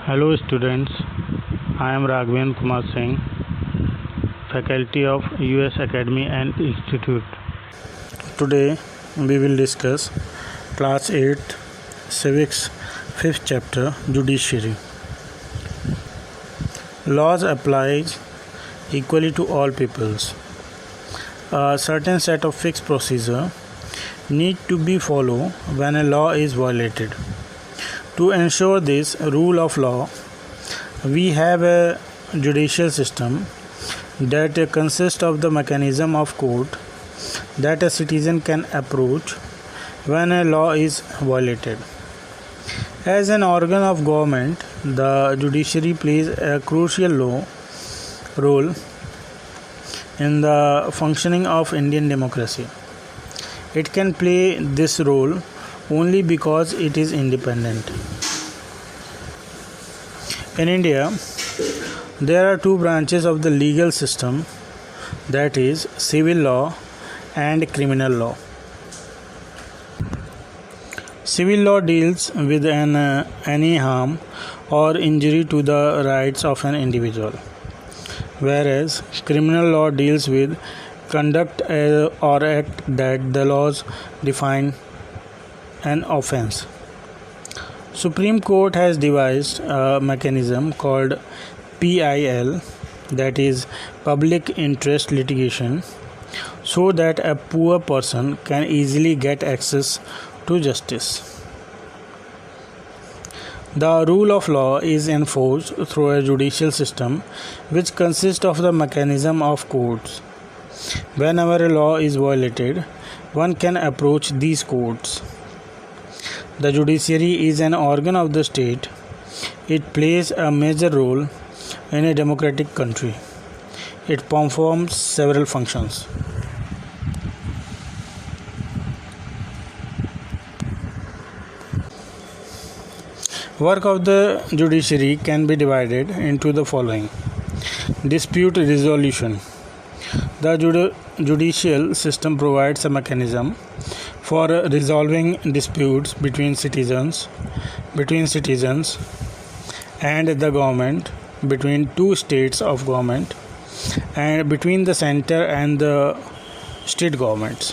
Hello students, I am Raghavendra Kumar Singh, faculty of US Academy and Institute. Today we will discuss class 8 civics 5th chapter Judiciary. Laws apply equally to all peoples. A certain set of fixed procedure need to be followed when a law is violated. To ensure this rule of law, we have a judicial system that consists of the mechanism of court that a citizen can approach when a law is violated. As an organ of government, the judiciary plays a crucial role in the functioning of Indian democracy. It can play this role only because it is independent. In India, there are two branches of the legal system, that is, civil law and criminal law. Civil law deals with any harm or injury to the rights of an individual, whereas criminal law deals with conduct or act that the laws define an offense. Supreme Court has devised a mechanism called PIL, that is public interest litigation, so that a poor person can easily get access to justice. The rule of law is enforced through a judicial system which consists of the mechanism of courts. Whenever a law is violated, one can approach these courts. The judiciary is an organ of the state. It plays a major role in a democratic country. It performs several functions. Work of the judiciary can be divided into the following. Dispute resolution. The judicial system provides a mechanism for resolving disputes between citizens and the government, between two states of government, and between the center and the state governments.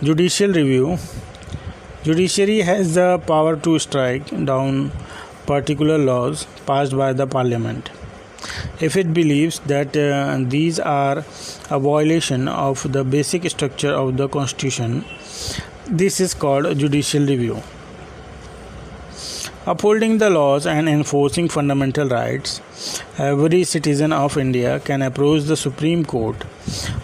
Judicial review. Judiciary has the power to strike down particular laws passed by the parliament if it believes that these are a violation of the basic structure of the constitution. This is called judicial review. Upholding the laws and enforcing fundamental rights, every citizen of India can approach the Supreme Court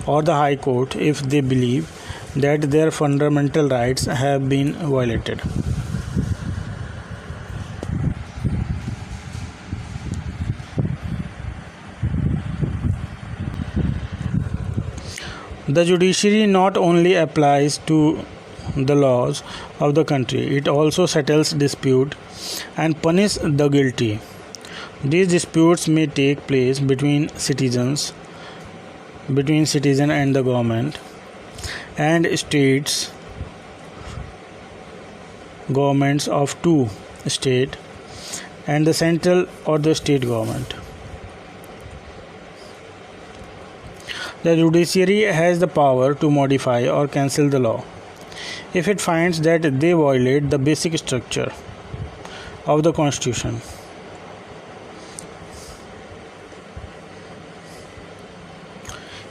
or the High Court if they believe that their fundamental rights have been violated. The judiciary not only applies to the laws of the country, it also settles disputes and punishes the guilty. These disputes may take place between citizen and the government, and states, governments of two states, and the central or the state government. The judiciary has the power to modify or cancel the law if it finds that they violate the basic structure of the constitution.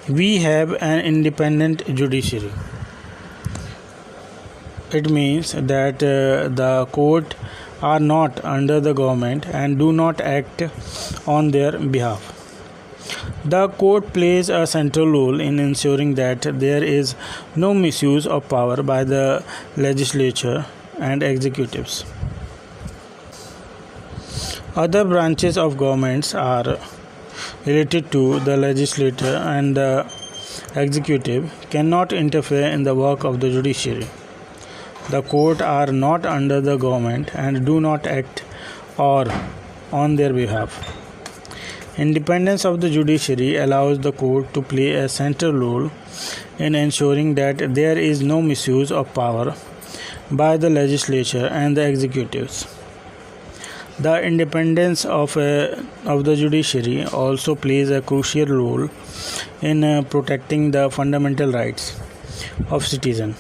We have an independent judiciary. It means that the court are not under the government and do not act on their behalf. The court plays a central role in ensuring that there is no misuse of power by the legislature and executives. Other branches of governments are related to the legislature, and the executive cannot interfere in the work of the judiciary. The court are not under the government and do not act on their behalf. Independence of the judiciary allows the court to play a central role in ensuring that there is no misuse of power by the legislature and the executives. The independence of the judiciary also plays a crucial role in protecting the fundamental rights of citizens.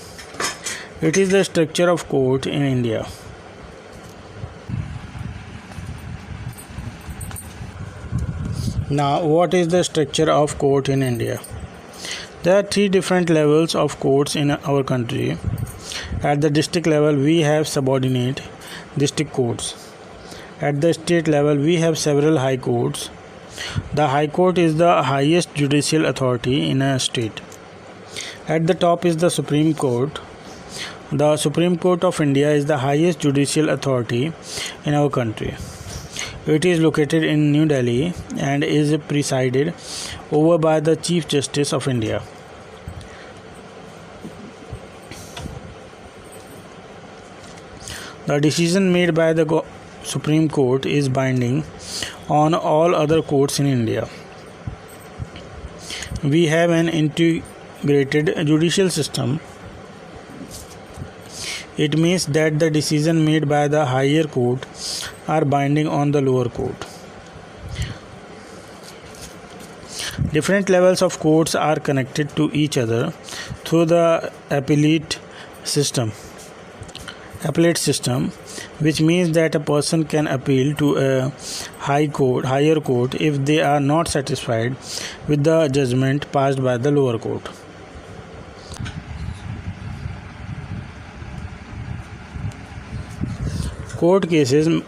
It is the structure of court in India. Now, what is the structure of court in India? There are three different levels of courts in our country. At the district level, we have subordinate district courts. At the state level, we have several high courts. The High Court is the highest judicial authority in a state. At the top is the Supreme Court. The Supreme Court of India is the highest judicial authority in our country. It is located in New Delhi and is presided over by the Chief Justice of India. The decision made by the Supreme Court is binding on all other courts in India. We have an integrated judicial system. It means that the decision made by the higher court are binding on the lower court. Different levels of courts are connected to each other through the appellate system, which means that a person can appeal to a higher court if they are not satisfied with the judgment passed by the lower court. Court cases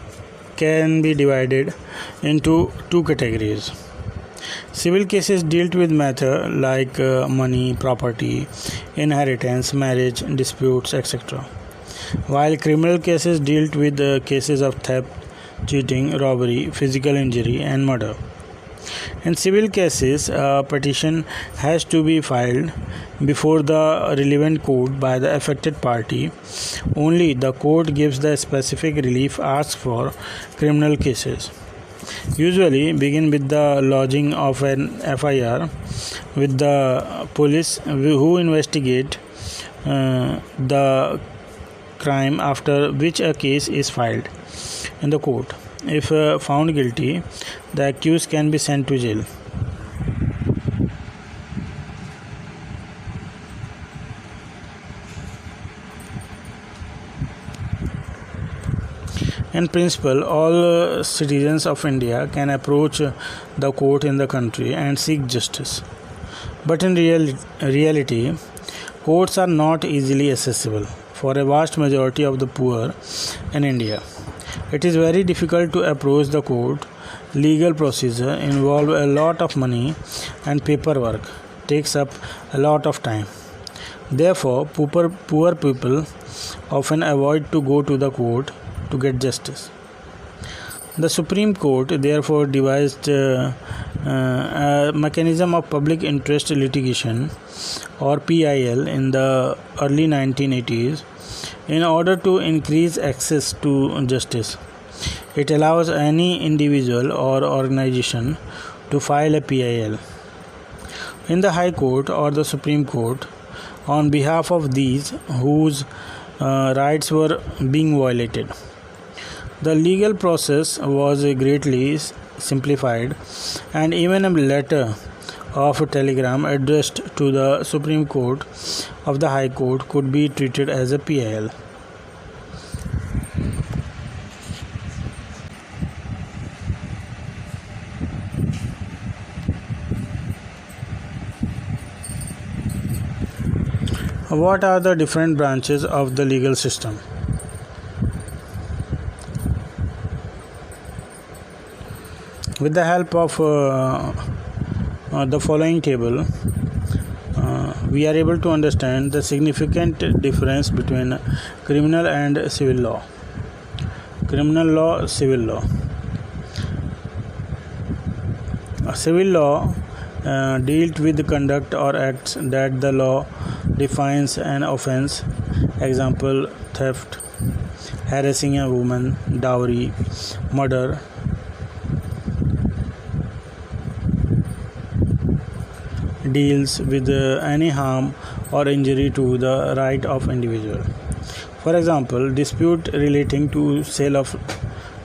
can be divided into two categories. Civil cases deal with matters like money, property, inheritance, marriage, disputes, etc. While criminal cases deal with cases of theft, cheating, robbery, physical injury, and murder. In civil cases, a petition has to be filed before the relevant court by the affected party. Only the court gives the specific relief asked for. Criminal cases usually begin with the lodging of an FIR with the police who investigate the crime, after which a case is filed in the court. If found guilty, the accused can be sent to jail. In principle, all citizens of India can approach the court in the country and seek justice. But in reality, courts are not easily accessible for a vast majority of the poor in India. It is very difficult to approach the court. Legal procedure involve a lot of money and paperwork, takes up a lot of time. Therefore, poor people often avoid to go to the court to get justice. The Supreme Court therefore devised a mechanism of public interest litigation or PIL in the early 1980s in order to increase access to justice. It allows any individual or organization to file a PIL in the High Court or the Supreme Court on behalf of these whose rights were being violated. The legal process was greatly simplified, and even a letter of a telegram addressed to the Supreme Court of the High Court could be treated as a PIL. What are the different branches of the legal system? With the help of the following table, we are able to understand the significant difference between criminal and civil law. Criminal law, civil law. Civil law deals with the conduct or acts that the law defines an offense. Example: theft, harassing a woman, dowry, murder. Deals with any harm or injury to the right of individual. For example, dispute relating to sale of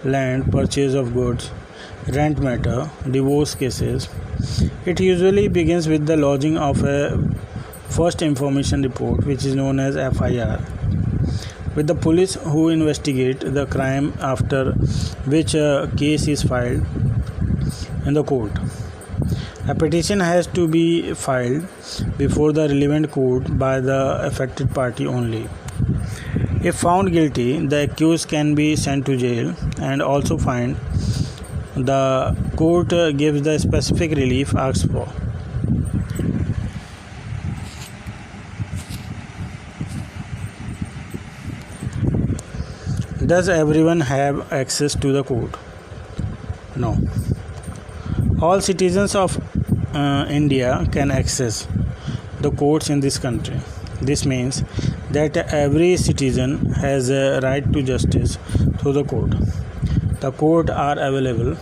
land, purchase of goods, rent matter, divorce cases. It usually begins with the lodging of a first information report, which is known as FIR, with the police who investigate the crime, after which a case is filed in the court. A petition has to be filed before the relevant court by the affected party only. If found guilty, the accused can be sent to jail and also fined. The court gives the specific relief asked for. Does everyone have access to the court? No. All citizens of India can access the courts in this country. This means that every citizen has a right to justice through the court. The courts are available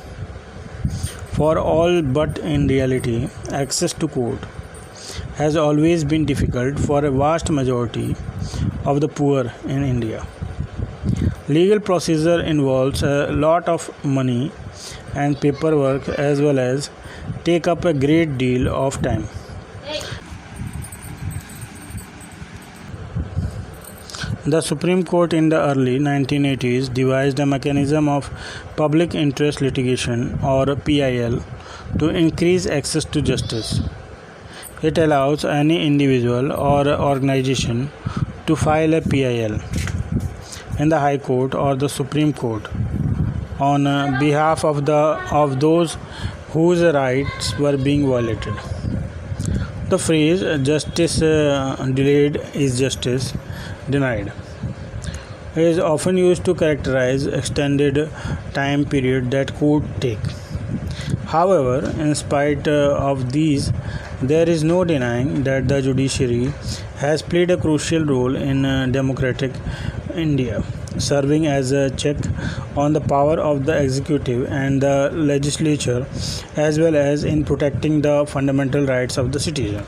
for all, but in reality, access to court has always been difficult for a vast majority of the poor in India. Legal procedure involves a lot of money and paperwork, as well as take up a great deal of time. The Supreme Court in the early 1980s devised a mechanism of public interest litigation, or PIL, to increase access to justice. It allows any individual or organization to file a PIL in the High Court or the Supreme Court on behalf of those whose rights were being violated. The phrase "justice delayed is justice denied" is often used to characterize extended time period that court take. However, in spite of these, there is no denying that the judiciary has played a crucial role in democratic India, serving as a check on the power of the executive and the legislature, as well as in protecting the fundamental rights of the citizen.